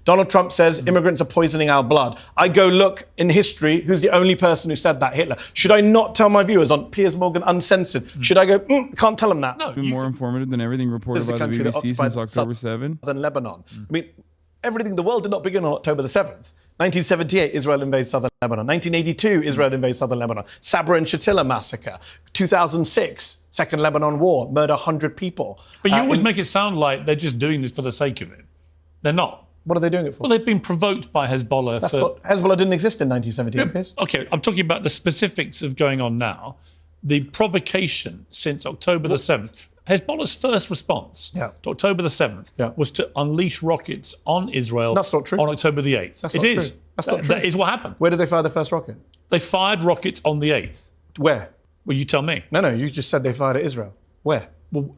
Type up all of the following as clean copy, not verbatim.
Donald Trump says immigrants are poisoning our blood. I go look in history who's the only person who said that, Hitler. Should I not tell my viewers on Piers Morgan Uncensored? Should I go, can't tell them that? No, more informative than everything reported by the BBC since October 7th. Than Lebanon. I mean, everything, the world did not begin on October the 7th. 1978, Israel invades southern Lebanon. 1982, Israel invades southern Lebanon. Sabra and Shatila massacre. 2006, Second Lebanon War, murder 100 people. But you always make it sound like they're just doing this for the sake of it. They're not. What are they doing it for? Well, they've been provoked by Hezbollah. Hezbollah didn't exist in 1978, Piers. Okay, I'm talking about the specifics of going on now. The provocation since October the 7th. Hezbollah's first response to October the 7th was to unleash rockets on Israel That's not true. on October the 8th. That's not true. That's not true. That is what happened. Where did they fire their first rocket? They fired rockets on the 8th. Where? Well, you tell me. No, you just said they fired at Israel. Where? Well,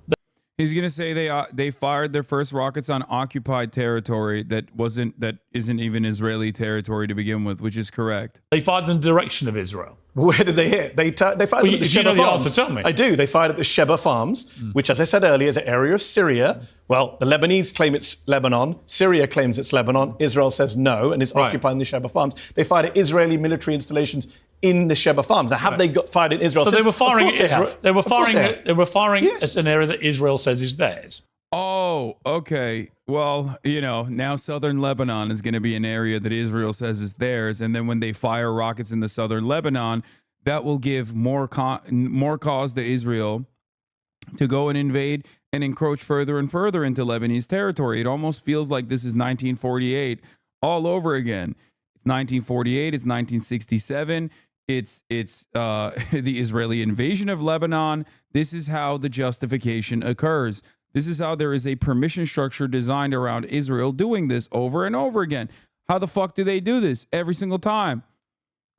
he's going to say they fired their first rockets on occupied territory that isn't even Israeli territory to begin with, which is correct. They fired in the direction of Israel. Where did they hit? They fired at the if you know Sheba the Farms. answer, tell me. I do. They fired at the Sheba Farms, which, as I said earlier, is an area of Syria. Well, the Lebanese claim it's Lebanon. Syria claims it's Lebanon. Israel says no and is occupying the Sheba Farms. They fired at Israeli military installations in the Sheba Farms. Now, have they got fired in Israel? So since? they were firing at Israel. They were firing Yes. at an area that Israel says is theirs. Oh, okay. Well, now southern Lebanon is going to be an area that Israel says is theirs. And then when they fire rockets in the southern Lebanon, that will give more cause to Israel to go and invade and encroach further and further into Lebanese territory. It almost feels like this is 1948 all over again. It's 1948. It's 1967. It's the Israeli invasion of Lebanon. This is how the justification occurs. This is how there is a permission structure designed around Israel doing this over and over again. How the fuck do they do this every single time?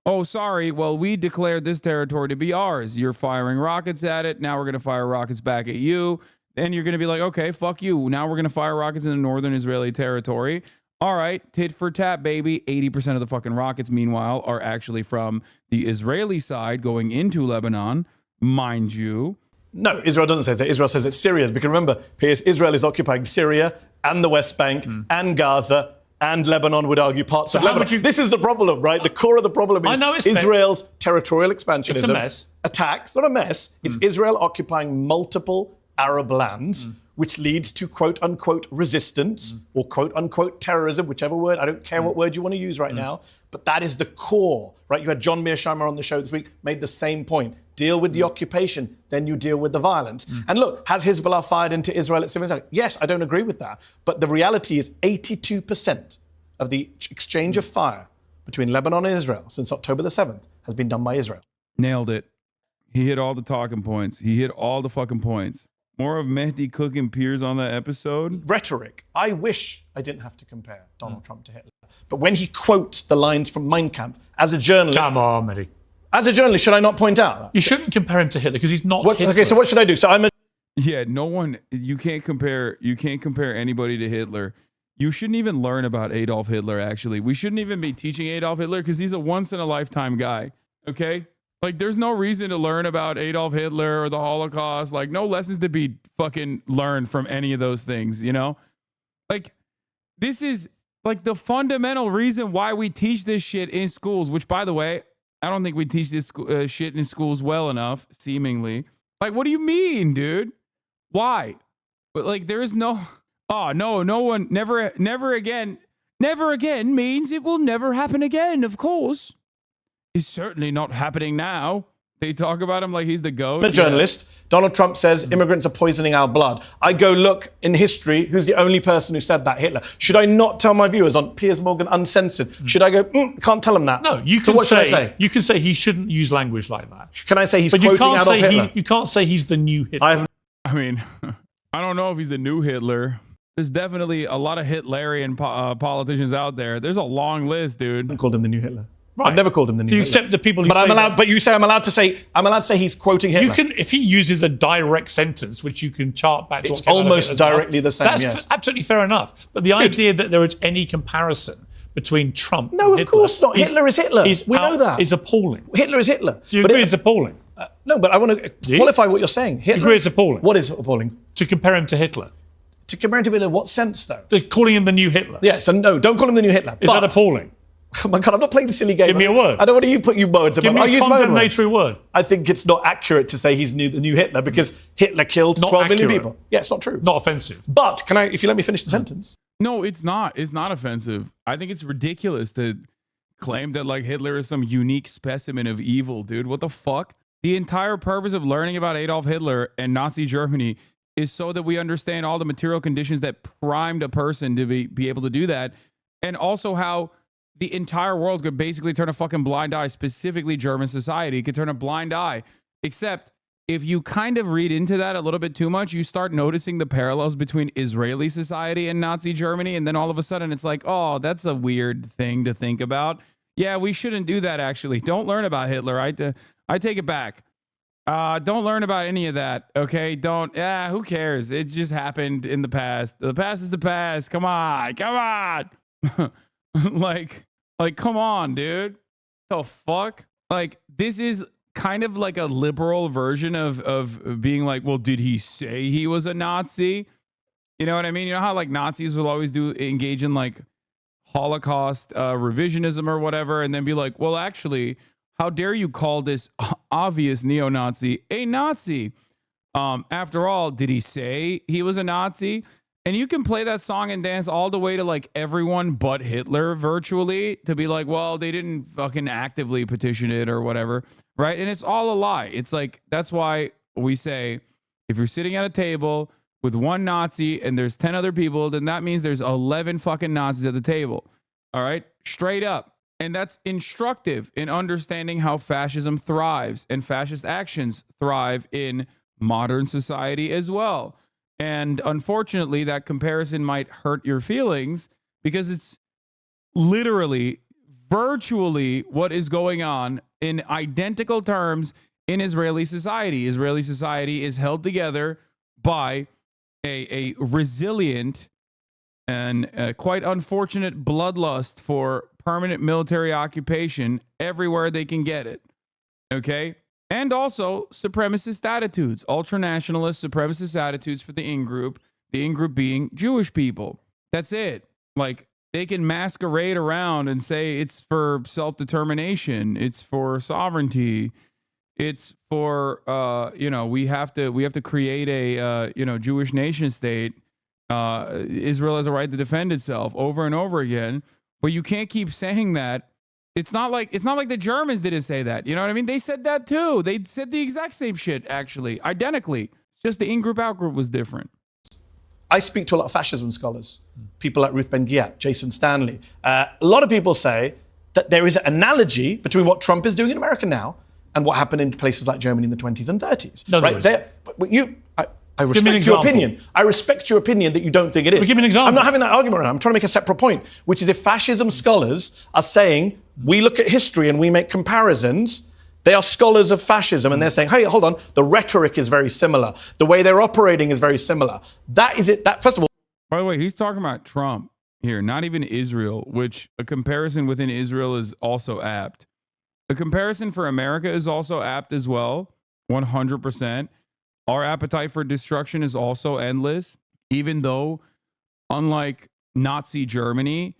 Oh, sorry. Well, we declared this territory to be ours. You're firing rockets at it. Now we're going to fire rockets back at you. Then you're going to be like, okay, fuck you. Now we're going to fire rockets in the northern Israeli territory. All right, tit for tat, baby. 80% of the fucking rockets, meanwhile, are actually from the Israeli side going into Lebanon, mind you. No, Israel doesn't say that. Israel says it's Syria's. Because remember, Piers, Israel is occupying Syria and the West Bank and Gaza and Lebanon, would argue, parts of Lebanon. This is the problem, right? The core of the problem is Israel's territorial expansionism. It's a mess. Attacks, not a mess. It's Israel occupying multiple Arab lands, which leads to quote-unquote resistance or quote-unquote terrorism, whichever word. I don't care what word you want to use right now. But that is the core, right? You had John Mearsheimer on the show this week, made the same point. Deal with the occupation, then you deal with the violence. And look, has Hezbollah fired into Israel at civilian? Yes, I don't agree with that. But the reality is 82% of the exchange of fire between Lebanon and Israel since October the 7th has been done by Israel. Nailed it. He hit all the talking points. He hit all the fucking points. More of Mehdi cooking Piers on that episode. Rhetoric. I wish I didn't have to compare Donald Trump to Hitler. But when he quotes the lines from Mein Kampf, as a journalist... Come on, Mehdi. As a journalist, should I not point out that? You shouldn't compare him to Hitler because he's not Hitler. Okay, so what should I do? So I'm a... Yeah, no one... You can't compare anybody to Hitler. You shouldn't even learn about Adolf Hitler, actually. We shouldn't even be teaching Adolf Hitler because he's a once-in-a-lifetime guy, okay? Like, there's no reason to learn about Adolf Hitler or the Holocaust. Like, no lessons to be fucking learned from any of those things, you know? Like, this is, like, the fundamental reason why we teach this shit in schools, which, by the way, I don't think we teach this shit in schools well enough, seemingly. Like, what do you mean, dude? Why? But, like, there is no... Oh, no one... Never again. Never again means it will never happen again, of course. It's certainly not happening now. They talk about him like he's the GOAT. I'm a journalist. Donald Trump says immigrants are poisoning our blood. I go look in history who's the only person who said that, Hitler. Should I not tell my viewers on Piers Morgan Uncensored? Should I go, can't tell them that? No, you can you can say he shouldn't use language like that. Can I say he's quoting Adolf Hitler? You can't say he's the new Hitler. I mean, I don't know if he's the new Hitler. There's definitely a lot of Hitlerian politicians out there. There's a long list, dude. I called him the new Hitler. Right. I've never called him the new Hitler. So you accept the people who but I'm allowed. But you say I'm allowed to say he's quoting Hitler. You can, if he uses a direct sentence, which you can chart back to. It's almost directly the same. That's absolutely fair enough. But the idea that there is any comparison between Trump, no, and of course not. Hitler is Hitler. We know that. Is appalling. Hitler is Hitler. Do you agree? It's appalling. No, but I want to qualify what you're saying. Hitler agree it's appalling. What is appalling? To compare him to Hitler. To compare him in what sense, though? They're calling him the new Hitler. Yeah, so no, don't call him the new Hitler. Is that appalling? Oh my God, I'm not playing the silly game. Give me a word. I don't want you put words. Give me a condemnatory word. I think it's not accurate to say he's the new Hitler because Hitler killed 12 million people. Yeah, it's not true. Not offensive. But if you let me finish the sentence? No, it's not. It's not offensive. I think it's ridiculous to claim that like Hitler is some unique specimen of evil, dude. What the fuck? The entire purpose of learning about Adolf Hitler and Nazi Germany is so that we understand all the material conditions that primed a person to be able to do that, and also how the entire world could basically turn a fucking blind eye, specifically German society could turn a blind eye. Except if you kind of read into that a little bit too much, you start noticing the parallels between Israeli society and Nazi Germany. And then all of a sudden it's like, oh, that's a weird thing to think about. Yeah, we shouldn't do that, actually. Don't learn about Hitler. I take it back. Don't learn about any of that, okay? Who cares? It just happened in the past. The past is the past. Come on. Like, come on, dude. The fuck? Like, this is kind of like a liberal version of being like, well, did he say he was a Nazi? You know what I mean? You know how like Nazis will always engage in like Holocaust revisionism or whatever, and then be like, well, actually, how dare you call this obvious neo-Nazi a Nazi? After all, did he say he was a Nazi? And you can play that song and dance all the way to like everyone but Hitler virtually to be like, well, they didn't fucking actively petition it or whatever, right? And it's all a lie. It's like, that's why we say, if you're sitting at a table with one Nazi and there's 10 other people, then that means there's 11 fucking Nazis at the table. All right? Straight up. And that's instructive in understanding how fascism thrives and fascist actions thrive in modern society as well. And unfortunately, that comparison might hurt your feelings because it's literally, virtually what is going on in identical terms in Israeli society. Israeli society is held together by a resilient and quite unfortunate bloodlust for permanent military occupation everywhere they can get it. Okay? And also supremacist attitudes, ultranationalist supremacist attitudes for the in-group being Jewish people. That's it. Like, they can masquerade around and say it's for self-determination, it's for sovereignty, it's for we have to create a Jewish nation state. Israel has a right to defend itself over and over again. But you can't keep saying that. It's not like the Germans didn't say that. You know what I mean? They said that too. They said the exact same shit, actually, identically. It's just the in-group, out-group was different. I speak to a lot of fascism scholars, people like Ruth Ben-Ghiat, Jason Stanley. A lot of people say that there is an analogy between what Trump is doing in America now and what happened in places like Germany in the 20s and 30s. No, right? I respect your opinion. I respect your opinion that you don't think it is. Give me an example. I'm not having that argument right now. I'm trying to make a separate point, which is if fascism scholars are saying, we look at history and we make comparisons, they are scholars of fascism and they're saying, hey, hold on, the rhetoric is very similar. The way they're operating is very similar. That is it. That, first of all. By the way, he's talking about Trump here, not even Israel, which a comparison within Israel is also apt. A comparison for America is also apt as well, 100%. Our appetite for destruction is also endless, even though, unlike Nazi Germany,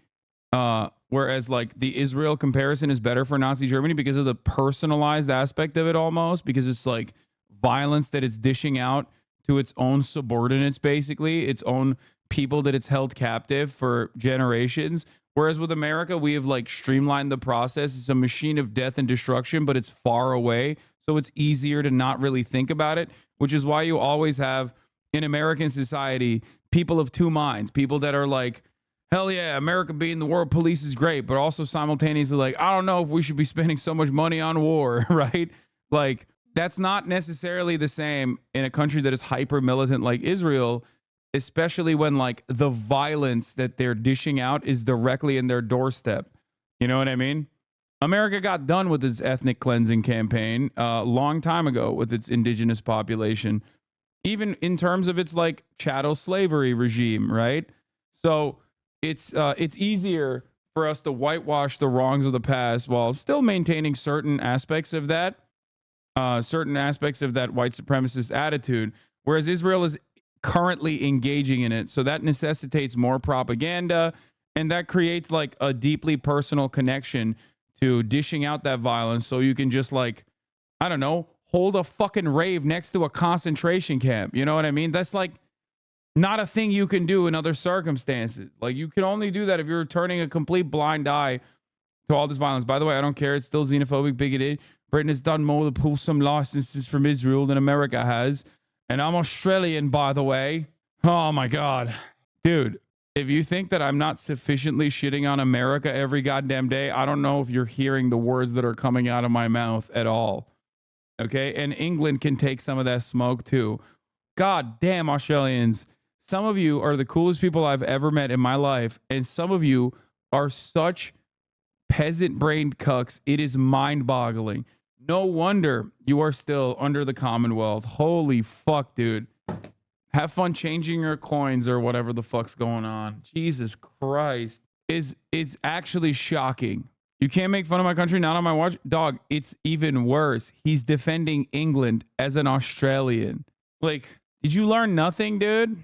whereas like the Israel comparison is better for Nazi Germany because of the personalized aspect of it almost, because it's like violence that it's dishing out to its own subordinates, basically, its own people that it's held captive for generations. Whereas with America, we have like streamlined the process. It's a machine of death and destruction, but it's far away. So it's easier to not really think about it, which is why you always have in American society people of two minds, people that are like, hell yeah, America being the world police is great, but also simultaneously like, I don't know if we should be spending so much money on war, right? Like, that's not necessarily the same in a country that is hyper militant like Israel, especially when like the violence that they're dishing out is directly in their doorstep. You know what I mean? America got done with its ethnic cleansing campaign a long time ago with its indigenous population, even in terms of its like chattel slavery regime, right? So it's easier for us to whitewash the wrongs of the past while still maintaining certain aspects of that white supremacist attitude, whereas Israel is currently engaging in it. So that necessitates more propaganda, and that creates like a deeply personal connection to dishing out that violence so you can just like, I don't know, hold a fucking rave next to a concentration camp. You know what I mean? That's like not a thing you can do in other circumstances. Like you can only do that if you're turning a complete blind eye to all this violence. By the way, I don't care. It's still xenophobic, bigoted. Britain has done more to pull some licenses from Israel than America has. And I'm Australian, by the way. Oh my God. Dude, if you think that I'm not sufficiently shitting on America every goddamn day, I don't know if you're hearing the words that are coming out of my mouth at all. Okay? And England can take some of that smoke too. God damn, Australians. Some of you are the coolest people I've ever met in my life. And some of you are such peasant-brained cucks. It is mind-boggling. No wonder you are still under the Commonwealth. Holy fuck, dude. Have fun changing your coins or whatever the fuck's going on. Jesus Christ. It's actually shocking. You can't make fun of my country, not on my watch. Dog, it's even worse. He's defending England as an Australian. Like, did you learn nothing, dude?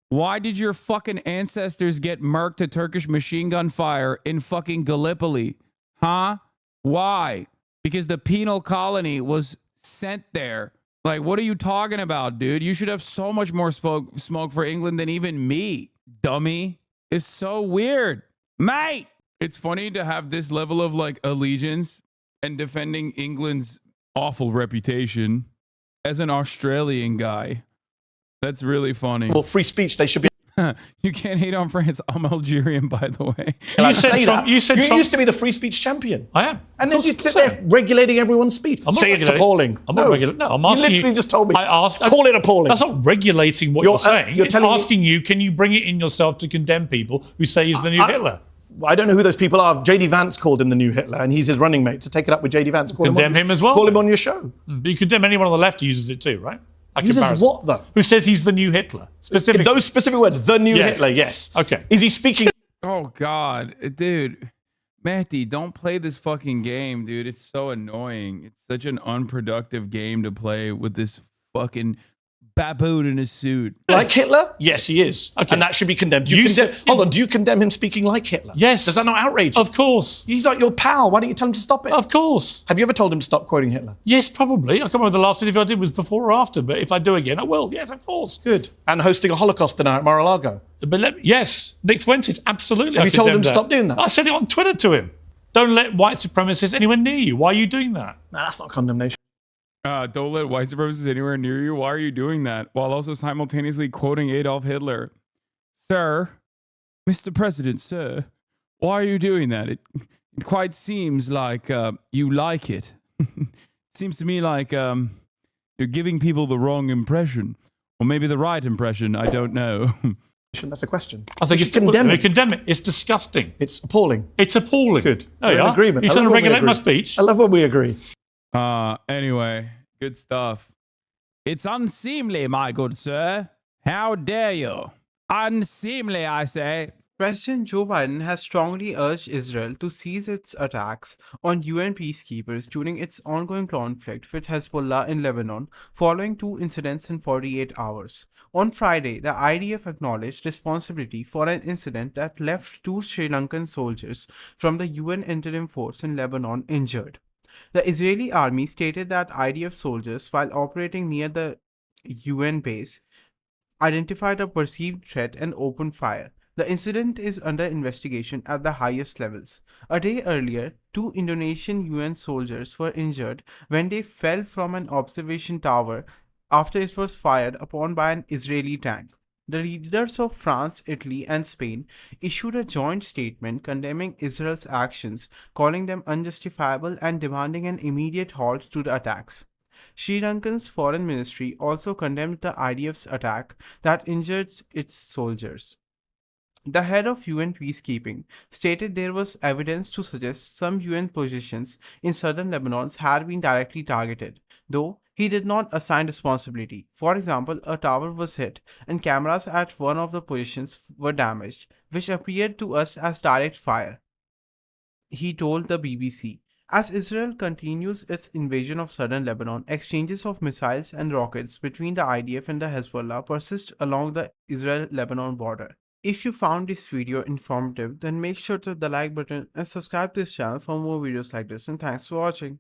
Why did your fucking ancestors get murked to Turkish machine gun fire in fucking Gallipoli? Huh? Why? Because the penal colony was sent there. Like, what are you talking about, dude? You should have so much more smoke for England than even me, dummy. It's so weird. Mate! It's funny to have this level of, like, allegiance and defending England's awful reputation as an Australian guy. That's really funny. Well, free speech, they should be. You can't hate on France. I'm Algerian, by the way. You said Trump. You used to be the free speech champion. I am. And then you sit there regulating everyone's speech. I'm not Say it's appalling. I'm not regulating. No, I'm asking you. literally just told me. Call it appalling. That's not regulating what you're saying. It's asking you, can you bring it in yourself to condemn people who say he's the new Hitler? I don't know who those people are. J.D. Vance called him the new Hitler, and he's his running mate. To take it up with J.D. Vance. Condemn him as well. Call him on your show. But you condemn anyone on the left who uses it too, right? Uses what, though? Who says he's the new Hitler? Specifically. Those specific words, the new Hitler, yes. Okay. Is he speaking? Oh, God. Dude. Mehdi, don't play this fucking game, dude. It's so annoying. It's such an unproductive game to play with this fucking baboon in a suit. Like Hitler? Yes, he is. Okay. And that should be condemned. Hold on, do you condemn him speaking like Hitler? Yes. Does that not outrage you? Of course. He's like your pal. Why don't you tell him to stop it? Of course. Have you ever told him to stop quoting Hitler? Yes, probably. I can't remember the last interview I did was before or after, but if I do again, I will. Yes, of course. Good. And hosting a Holocaust dinner at Mar-a-Lago? Yes, Nick Fuentes, absolutely. Have you told him to stop doing that? I said it on Twitter to him. Don't let white supremacists anywhere near you. Why are you doing that? Nah, that's not condemnation. Don't let white supremacists anywhere near you. Why are you doing that? While also simultaneously quoting Adolf Hitler. Sir, Mr. President, sir, why are you doing that? It quite seems like you like it. It seems to me like you're giving people the wrong impression. Or maybe the right impression. I don't know. That's a question. I think it's condemn it. It's disgusting. It's appalling. It's appalling. Good. There you are. Agreement. You're trying to regulate my speech. I love when we agree. Anyway, good stuff. It's unseemly, my good sir. How dare you? Unseemly, I say. President Joe Biden has strongly urged Israel to cease its attacks on UN peacekeepers during its ongoing conflict with Hezbollah in Lebanon, following 2 incidents in 48 hours. On Friday, the IDF acknowledged responsibility for an incident that left 2 Sri Lankan soldiers from the UN interim force in Lebanon injured. The Israeli army stated that IDF soldiers, while operating near the UN base, identified a perceived threat and opened fire. The incident is under investigation at the highest levels. A day earlier, 2 Indonesian UN soldiers were injured when they fell from an observation tower after it was fired upon by an Israeli tank. The leaders of France, Italy, and Spain issued a joint statement condemning Israel's actions, calling them unjustifiable and demanding an immediate halt to the attacks. Sri Lanka's foreign ministry also condemned the IDF's attack that injured its soldiers. The head of UN peacekeeping stated there was evidence to suggest some UN positions in southern Lebanon had been directly targeted, though he did not assign responsibility. For example, a tower was hit and cameras at one of the positions were damaged, which appeared to us as direct fire, he told the BBC. As Israel continues its invasion of southern Lebanon, exchanges of missiles and rockets between the IDF and the Hezbollah persist along the Israel-Lebanon border. If you found this video informative, then make sure to hit the like button and subscribe to this channel for more videos like this, and thanks for watching.